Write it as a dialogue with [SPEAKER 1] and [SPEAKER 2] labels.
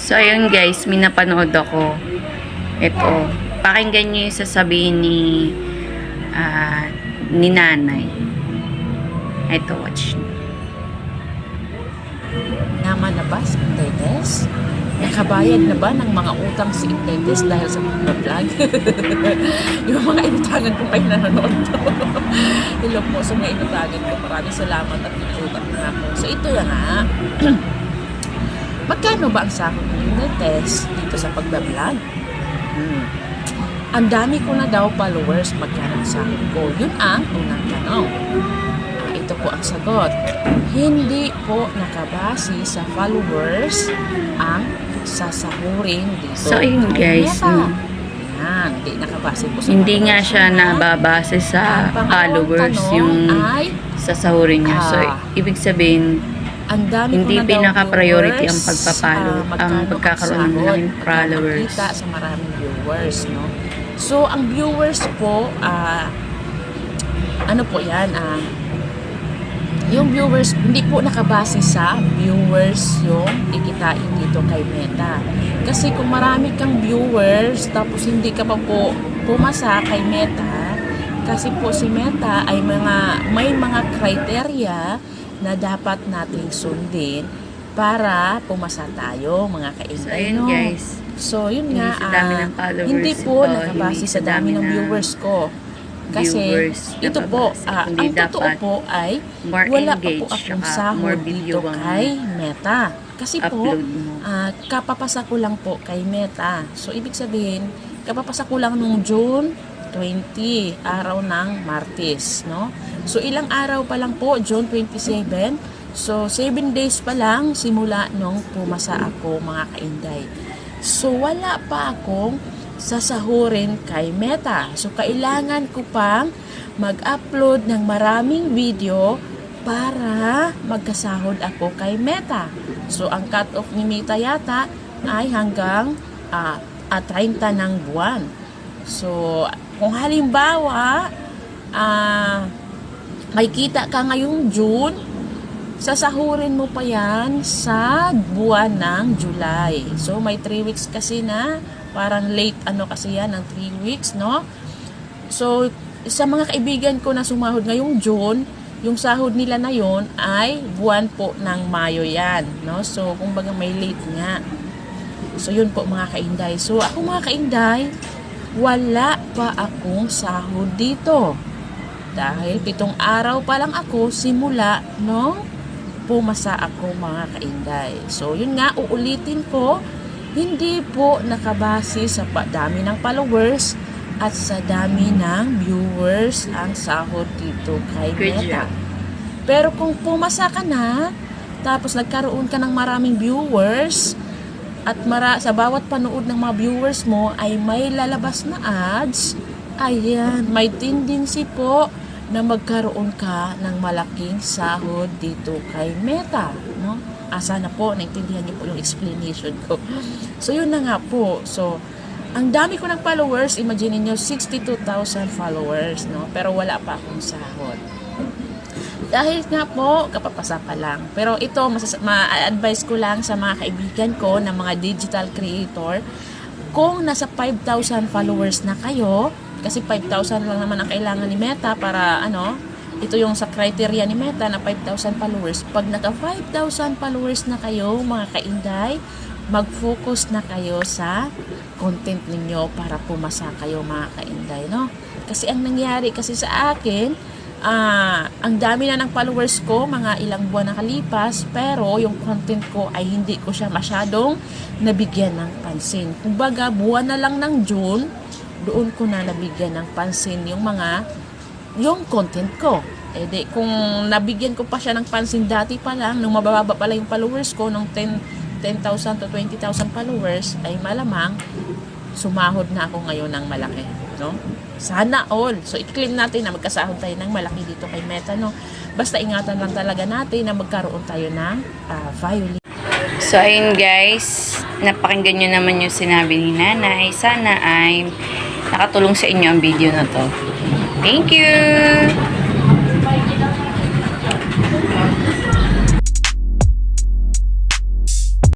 [SPEAKER 1] So, ayun guys, may napanood ako. Ito. Pakinggan nyo yung sasabihin ni nanay. Ito, watch nyo.
[SPEAKER 2] Naman na ba si Indetes? Nakabayad na ba ng mga utang si Indetes dahil sa pag-vlog? Yung mga inutangan ko kayo nanonood to. Hello po sa mga inutangan ko. Maraming salamat at inuutang na ako. So ito yan ha. Magkano ba ang sahod ni Indetes dito sa pag-vlog? Ang dami ko na daw followers. Magkano ang sahod ko? Yun ang unang tanong. Ito po ang sagot. Hindi po nakabase sa followers ang sasahurin dito.
[SPEAKER 1] So, ayun guys.
[SPEAKER 2] Yan, hindi nakabase po sa
[SPEAKER 1] Hindi
[SPEAKER 2] followers.
[SPEAKER 1] nga siya nababase sa
[SPEAKER 2] Ang
[SPEAKER 1] followers
[SPEAKER 2] tanong
[SPEAKER 1] yung
[SPEAKER 2] ay,
[SPEAKER 1] sasahurin niya. So, ibig sabihin,
[SPEAKER 2] ang dami
[SPEAKER 1] hindi
[SPEAKER 2] ko na daw
[SPEAKER 1] pinaka-priority ang
[SPEAKER 2] viewers,
[SPEAKER 1] pagpapalo, ang
[SPEAKER 2] magkano
[SPEAKER 1] pagkakaroon ng
[SPEAKER 2] sahod,
[SPEAKER 1] malaking followers.
[SPEAKER 2] makita sa maraming viewers, no? So, ang viewers po, ano po yan, yung viewers, hindi po nakabase sa viewers yung ikitain dito kay Meta. Kasi kung marami kang viewers, tapos hindi ka pa po pumasa kay Meta, kasi po si Meta ay may mga criteria na dapat nating sundin para pumasa tayo, mga
[SPEAKER 1] So,
[SPEAKER 2] kainday,
[SPEAKER 1] ayun
[SPEAKER 2] no?
[SPEAKER 1] guys.
[SPEAKER 2] So, yun
[SPEAKER 1] Hindi
[SPEAKER 2] nga,
[SPEAKER 1] sa dami ng followers,
[SPEAKER 2] hindi po nakabase
[SPEAKER 1] hindi
[SPEAKER 2] sa
[SPEAKER 1] sa
[SPEAKER 2] dami
[SPEAKER 1] dami
[SPEAKER 2] ng
[SPEAKER 1] ng
[SPEAKER 2] viewers ko. Kasi,
[SPEAKER 1] viewers
[SPEAKER 2] ito po,
[SPEAKER 1] nakabase.
[SPEAKER 2] ang
[SPEAKER 1] Kundi
[SPEAKER 2] totoo
[SPEAKER 1] dapat
[SPEAKER 2] po ay,
[SPEAKER 1] more
[SPEAKER 2] wala pa po
[SPEAKER 1] engaged,
[SPEAKER 2] akong
[SPEAKER 1] tsaka
[SPEAKER 2] sahod
[SPEAKER 1] more
[SPEAKER 2] dito
[SPEAKER 1] video ang
[SPEAKER 2] kay Meta. Kasi po,
[SPEAKER 1] upload mo.
[SPEAKER 2] kapapasa ko lang po kay Meta. So, ibig sabihin, kapapasa ko lang nung June 20, araw ng Martes, no? So, ilang araw pa lang po, June 27. So, 7 days pa lang simula nung pumasa ako, mga kainday. So, wala pa akong sasahurin kay Meta. So, kailangan ko pang mag-upload ng maraming video para magkasahod ako kay Meta. So, ang cut-off ni Meta yata ay hanggang 30 ng buwan. So, kung halimbawa, may kita ka ngayong June, sasahurin mo pa yan sa buwan ng July. So, may 3 weeks kasi na, parang late kasi yan, ng 3 weeks, no? So, sa mga kaibigan ko na sumahod ngayong June, yung sahod nila na yon ay buwan po ng Mayo yan, no? So, kumbaga may late nga. So, yun po mga kainday. So, ako mga kainday, wala pa akong sahod dito. Dahil 7 araw pa lang ako simula, no? Pumasa ako, mga kainday. So, yun nga, uulitin ko, hindi po nakabase sa dami ng followers at sa dami ng viewers ang sahod dito kay Meta. Pero kung pumasa ka na, tapos nagkaroon ka ng maraming viewers, at sa bawat panood ng mga viewers mo ay may lalabas na ads, ayan, may tendency po na magkaroon ka ng malaking sahod dito kay Meta, no? Sana po naintindihan niyo po yung explanation ko. So yun na nga po. So ang dami ko ng followers, imagine niyo 62,000 followers, no? Pero wala pa akong sahod. Dahil nga po, kapapasa pa lang. Pero ito, ma-advise ko lang sa mga kaibigan ko na mga digital creator, kung nasa 5,000 followers na kayo, kasi 5,000 lang naman ang kailangan ni Meta para ito yung sa criteria ni Meta na 5,000 followers. Pag naka 5,000 followers na kayo, mga kainday, mag-focus na kayo sa content ninyo para pumasa kayo, mga kainday, no? Kasi ang nangyari kasi sa akin, ang dami na ng followers ko, mga ilang buwan na kalipas, pero yung content ko ay hindi ko siya masyadong nabigyan ng pansin. Kumbaga, buwan na lang ng June, doon ko na nabigyan ng pansin yung content ko. Kung nabigyan ko pa siya ng pansin dati pa lang, nung mababa pala yung followers ko, nung 10,000 to 20,000 followers, ay malamang sumahod na ako ngayon ng malaki, no? Sana all. So, i-claim natin na magkasahod tayo ng malaki dito kay Meta, no? Basta ingatan lang talaga natin na magkaroon tayo ng violin.
[SPEAKER 1] So, ayun guys, napakinggan nyo naman yung sinabi ni nanay. Sana ay nakatulong sa inyo ang video na to. Thank you!